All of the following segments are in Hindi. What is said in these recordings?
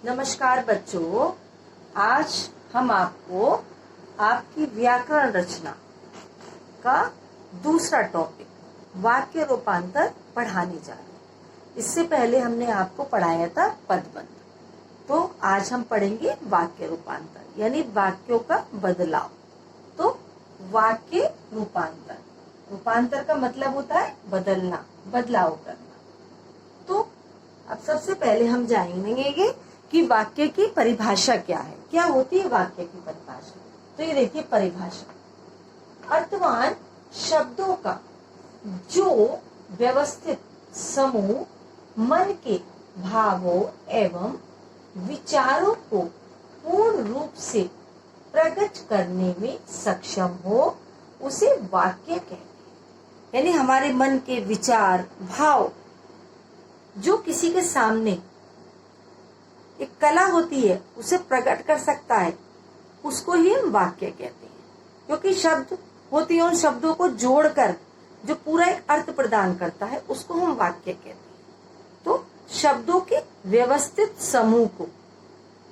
नमस्कार बच्चों, आज हम आपको आपकी व्याकरण रचना का दूसरा टॉपिक वाक्य रूपांतर पढ़ाने जा रहे हैं। इससे पहले हमने आपको पढ़ाया था पदबंध, तो आज हम पढ़ेंगे वाक्य रूपांतर यानी वाक्यों का बदलाव। तो वाक्य रूपांतर, रूपांतर का मतलब होता है बदलना, बदलाव करना। तो अब सबसे पहले हम जानेंगे कि वाक्य की परिभाषा क्या है, क्या होती है वाक्य की परिभाषा। तो ये देखिए परिभाषा, अर्थवान शब्दों का जो व्यवस्थित समूह मन के भावों एवं विचारों को पूर्ण रूप से प्रकट करने में सक्षम हो, उसे वाक्य कहते हैं। यानी हमारे मन के विचार भाव जो किसी के सामने एक कला होती है उसे प्रकट कर सकता है, उसको ही हम वाक्य कहते हैं। क्योंकि शब्द होती है, उन शब्दों को जोड़कर जो पूरा एक अर्थ प्रदान करता है उसको हम वाक्य कहते हैं। तो शब्दों के व्यवस्थित समूह को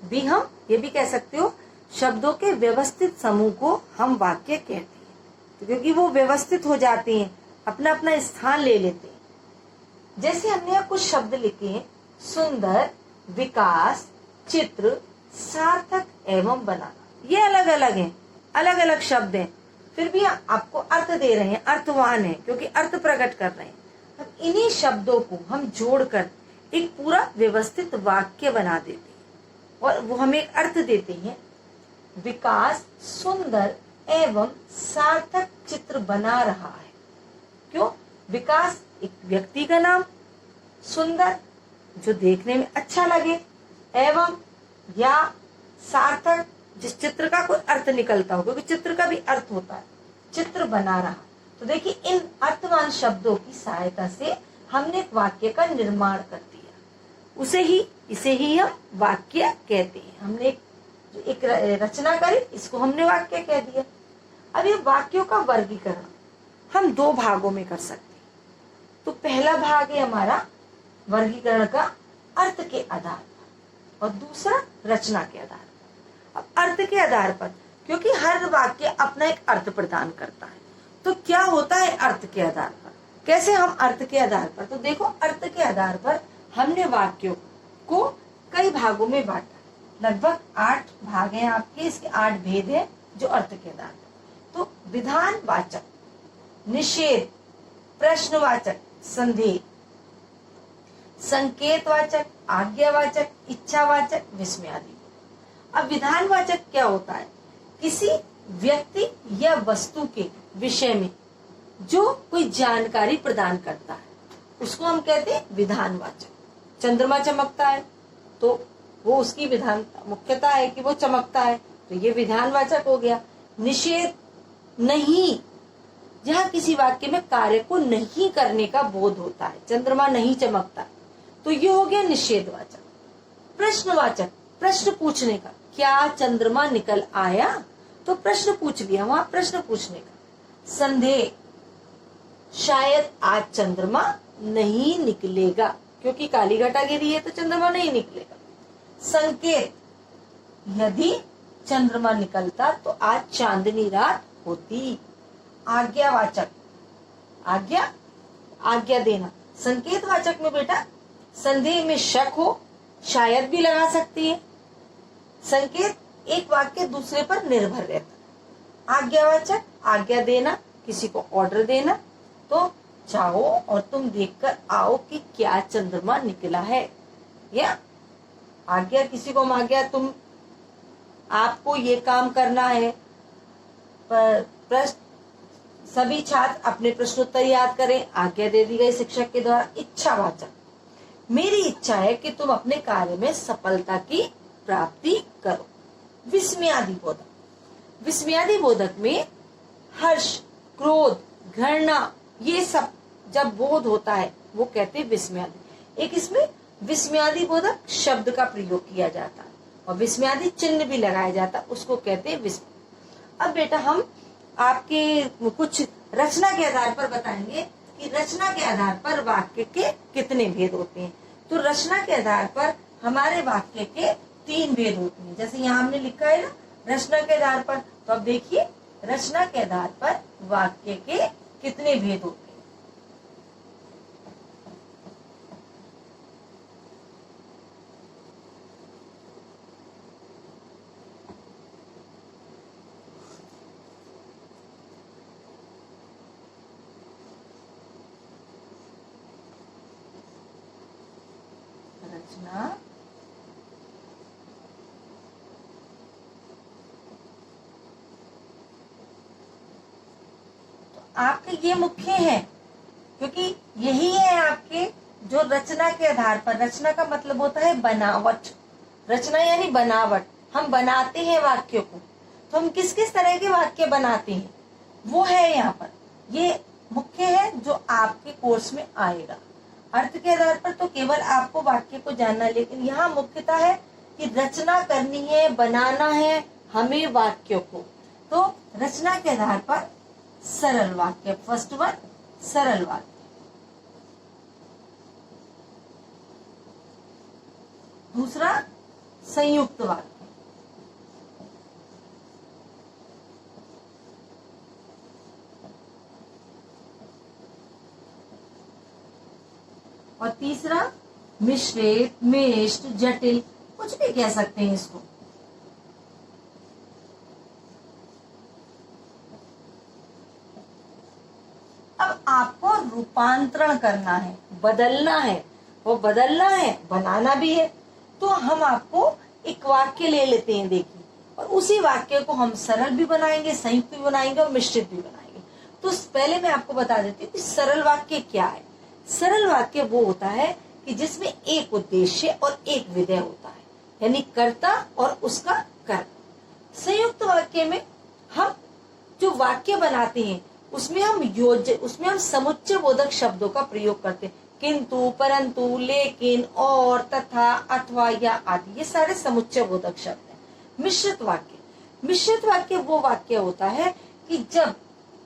भी हम ये भी कह सकते हो, शब्दों के व्यवस्थित समूह को हम वाक्य कहते हैं, क्योंकि वो व्यवस्थित हो जाते हैं, अपना अपना स्थान ले लेते हैं। जैसे हमने यहाँ कुछ शब्द लिखे हैं, सुंदर, विकास, चित्र, सार्थक एवं बनाना। ये अलग अलग हैं, अलग अलग शब्द हैं, फिर भी आपको अर्थ दे रहे हैं, अर्थवान है क्योंकि अर्थ प्रकट कर रहे हैं। अब इन्हीं शब्दों को हम जोड़कर एक पूरा व्यवस्थित वाक्य बना देते हैं और वो हमें एक अर्थ देते हैं। विकास सुंदर एवं सार्थक चित्र बना रहा है। क्यों? विकास एक व्यक्ति का नाम, सुंदर जो देखने में अच्छा लगे, एवं या सार्थक जिस चित्र का कोई अर्थ निकलता हो, क्योंकि चित्र का भी अर्थ होता है, चित्र बना रहा। तो देखिए इन अर्थवान शब्दों की सहायता से हमने एक वाक्य का निर्माण कर दिया, इसे ही हम वाक्य कहते हैं। हमने एक रचना करी, इसको हमने वाक्य कह दिया। अब ये वाक्यों का वर्गीकरण हम दो भागों में कर सकते हैं। तो पहला भाग है हमारा वर्गीकरण का अर्थ के आधार पर और दूसरा रचना के आधार पर। अब अर्थ के आधार पर, क्योंकि हर वाक्य अपना एक अर्थ प्रदान करता है, तो क्या होता है अर्थ के आधार पर, कैसे हम अर्थ के आधार पर। तो देखो अर्थ के आधार पर हमने वाक्यों को कई भागों में बांटा, लगभग 8 भाग हैं आपके, इसके 8 भेद हैं जो अर्थ के आधार पर। तो विधानवाचक, निषेध, प्रश्नवाचक, संदेह, संकेतवाचक, आज्ञावाचक, इच्छावाचक, विस्मयादि। अब विधानवाचक क्या होता है? किसी व्यक्ति या वस्तु के विषय में जो कोई जानकारी प्रदान करता है उसको हम कहते हैं विधानवाचक। चंद्रमा चमकता है तो वो उसकी विधान मुख्यता है कि वो चमकता है, तो ये विधानवाचक हो गया। निषेध, नहीं, जहाँ किसी वाक्य में कार्य को नहीं करने का बोध होता है, चंद्रमा नहीं चमकता, तो ये हो गया निषेधवाचक। प्रश्नवाचक, प्रश्न पूछने का, क्या चंद्रमा निकल आया, तो प्रश्न पूछ लिया, वहां प्रश्न पूछने का। संदेह, शायद आज चंद्रमा नहीं निकलेगा, क्योंकि काली घटा गिरी है तो चंद्रमा नहीं निकलेगा। संकेत, यदि चंद्रमा निकलता तो आज चांदनी रात होती। आज्ञावाचक, आज्ञा देना। संकेतवाचक में बेटा संदेह में शक हो, शायद भी लगा सकती है। संकेत, एक वाक्य दूसरे पर निर्भर रहता है। आज्ञावाचक, आज्ञा देना, किसी को ऑर्डर देना, तो जाओ और तुम देखकर आओ कि क्या चंद्रमा निकला है। या आज्ञा, किसी को आज्ञा, तुम आपको ये काम करना है, पर सभी छात्र अपने प्रश्नोत्तर याद करें, आज्ञा दे दी गई शिक्षक के द्वारा। इच्छावाचक, मेरी इच्छा है कि तुम अपने कार्य में सफलता की प्राप्ति करो। विस्मयादि बोधक, विस्मयादि बोधक में हर्ष, क्रोध, घृणा, ये सब जब बोध होता है वो कहते हैं विस्मयादि। एक इसमें विस्मयादि बोधक शब्द का प्रयोग किया जाता है और विस्मयादि चिन्ह भी लगाया जाता है, उसको कहते हैं विस्मय। अब बेटा हम आपके कुछ रचना के आधार पर बताएंगे कि रचना के आधार पर वाक्य के कितने भेद होते हैं। तो रचना के आधार पर हमारे वाक्य के 3 भेद होते हैं। जैसे यहाँ हमने लिखा है ना रचना के आधार पर, तो अब देखिए रचना के आधार पर वाक्य के कितने भेद होते हैं। रचना, तो आपके ये मुख्य है, क्योंकि यही है आपके जो रचना के आधार पर। रचना का मतलब होता है बनावट, रचना यानी बनावट। हम बनाते हैं वाक्य को, तो हम किस किस तरह के वाक्य बनाते हैं वो है यहाँ पर, ये मुख्य है जो आपके कोर्स में आएगा। अर्थ के आधार पर तो केवल आपको वाक्य को जानना, लेकिन यहाँ मुख्यता है कि रचना करनी है, बनाना है हमें वाक्य को। तो रचना के आधार पर सरल वाक्य, फर्स्ट वन सरल वाक्य। दूसरा संयुक्त वाक्य। और तीसरा मिश्रित, मिश्र, जटिल, कुछ भी कह सकते हैं इसको। अब आपको रूपांतरण करना है, बदलना है, वो बदलना है, बनाना भी है। तो हम आपको एक वाक्य ले लेते हैं, देखिए, और उसी वाक्य को हम सरल भी बनाएंगे, संयुक्त भी बनाएंगे और मिश्रित भी बनाएंगे। तो पहले मैं आपको बता देती हूँ कि सरल वाक्य क्या है। सरल वाक्य वो होता है कि जिसमें एक उद्देश्य और एक विधेय होता है, यानी कर्ता और उसका कर्म। संयुक्त वाक्य में हम जो वाक्य बनाते हैं उसमें हम समुच्चय बोधक शब्दों का प्रयोग करते हैं। किंतु, परंतु, लेकिन, और, तथा, अथवा या आदि, ये सारे समुच्चय बोधक शब्द हैं। मिश्रित वाक्य वो वाक्य होता है कि जब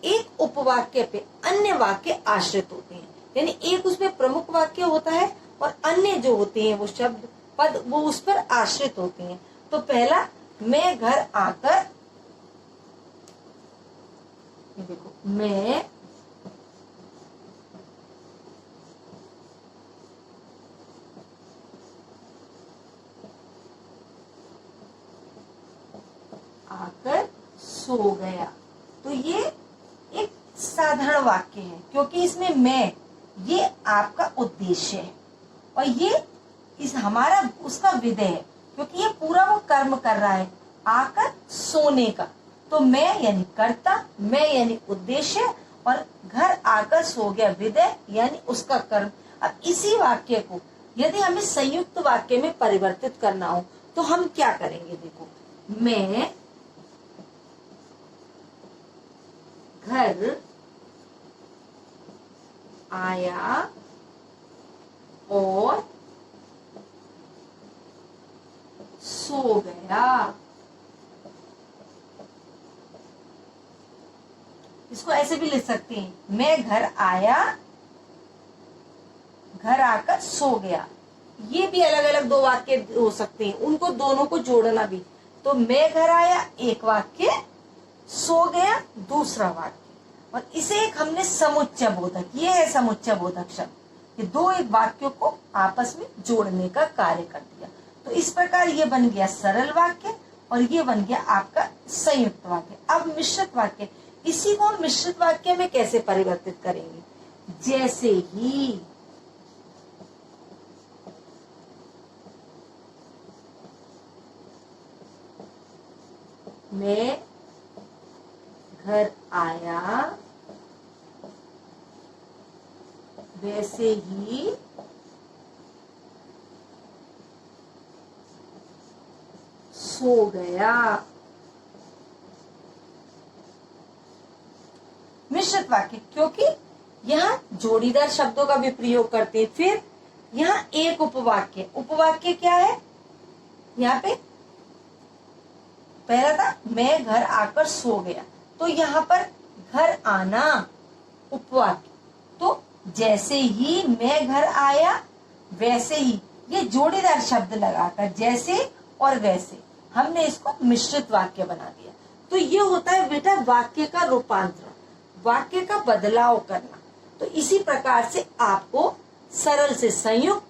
एक उपवाक्य पे अन्य वाक्य आश्रित होते हैं, यानी एक उसमें प्रमुख वाक्य होता है और अन्य जो होते हैं वो शब्द पद वो उस पर आश्रित होते हैं। तो पहला, मैं घर आकर, ये देखो, मैं आकर सो गया। तो ये एक साधारण वाक्य है, क्योंकि इसमें मैं, ये आपका उद्देश्य है और ये इस हमारा उसका विधेय है, क्योंकि ये पूरा वो कर्म कर रहा है आकर सोने का। तो मैं यानी कर्ता, मैं यानी उद्देश्य, और घर आकर सो गया विधेय यानी उसका कर्म। अब इसी वाक्य को यदि हमें संयुक्त वाक्य में परिवर्तित करना हो तो हम क्या करेंगे, देखो, मैं घर आया और सो गया। इसको ऐसे भी लिख सकते हैं, मैं घर आया, घर आकर सो गया। ये भी अलग अलग दो वाक्य हो सकते हैं, उनको दोनों को जोड़ना भी। तो मैं घर आया एक वाक्य, सो गया दूसरा वाक्य, और इसे एक हमने समुच्चय बोधक, ये है समुच्चय बोधक शब्द, ये दो एक वाक्यों को आपस में जोड़ने का कार्य कर दिया। तो इस प्रकार ये बन गया सरल वाक्य और ये बन गया आपका संयुक्त वाक्य। अब मिश्रित वाक्य, इसी को हम मिश्रित वाक्य में कैसे परिवर्तित करेंगे, जैसे ही मैं घर आया वैसे ही सो गया। मिश्रित वाक्य, क्योंकि यहाँ जोड़ीदार शब्दों का भी प्रयोग करते हैं। फिर यहाँ एक उपवाक्य, उपवाक्य क्या है, यहाँ पे पहला था मैं घर आकर सो गया, तो यहाँ पर घर आना उपवाक्य। तो जैसे ही मैं घर आया वैसे ही, ये जोड़ीदार शब्द लगाकर जैसे और वैसे हमने इसको मिश्रित वाक्य बना दिया। तो ये होता है बेटा वाक्य का रूपांतरण, वाक्य का बदलाव करना। तो इसी प्रकार से आपको सरल से संयुक्त,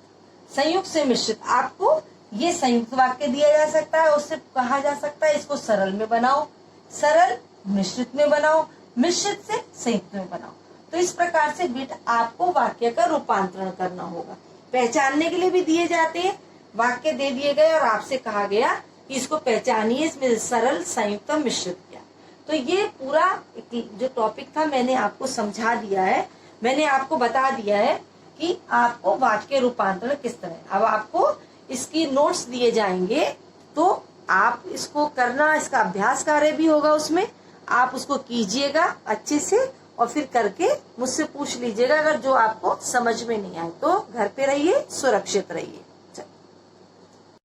संयुक्त से मिश्रित, आपको ये संयुक्त वाक्य दिया जा सकता है, उससे कहा जा सकता है इसको सरल में बनाओ, सरल मिश्रित में बनाओ, मिश्रित से संयुक्त में बनाओ। तो इस प्रकार से बेटा आपको वाक्य का रूपांतरण करना होगा। पहचानने के लिए भी दिए जाते हैं, वाक्य दे दिए गए और आपसे कहा गया कि इसको पहचानिए, इसमें सरल, संयुक्त, मिश्रित क्या। तो ये पूरा जो टॉपिक था मैंने आपको समझा दिया है, मैंने आपको बता दिया है कि आपको वाक्य रूपांतरण किस तरह। अब आपको इसकी नोट्स दिए जाएंगे, तो आप इसको करना, इसका अभ्यास कार्य भी होगा उसमें, आप उसको कीजिएगा अच्छे से और फिर करके मुझसे पूछ लीजिएगा। अगर जो आपको समझ में नहीं आए तो घर पे रहिए, सुरक्षित रहिए।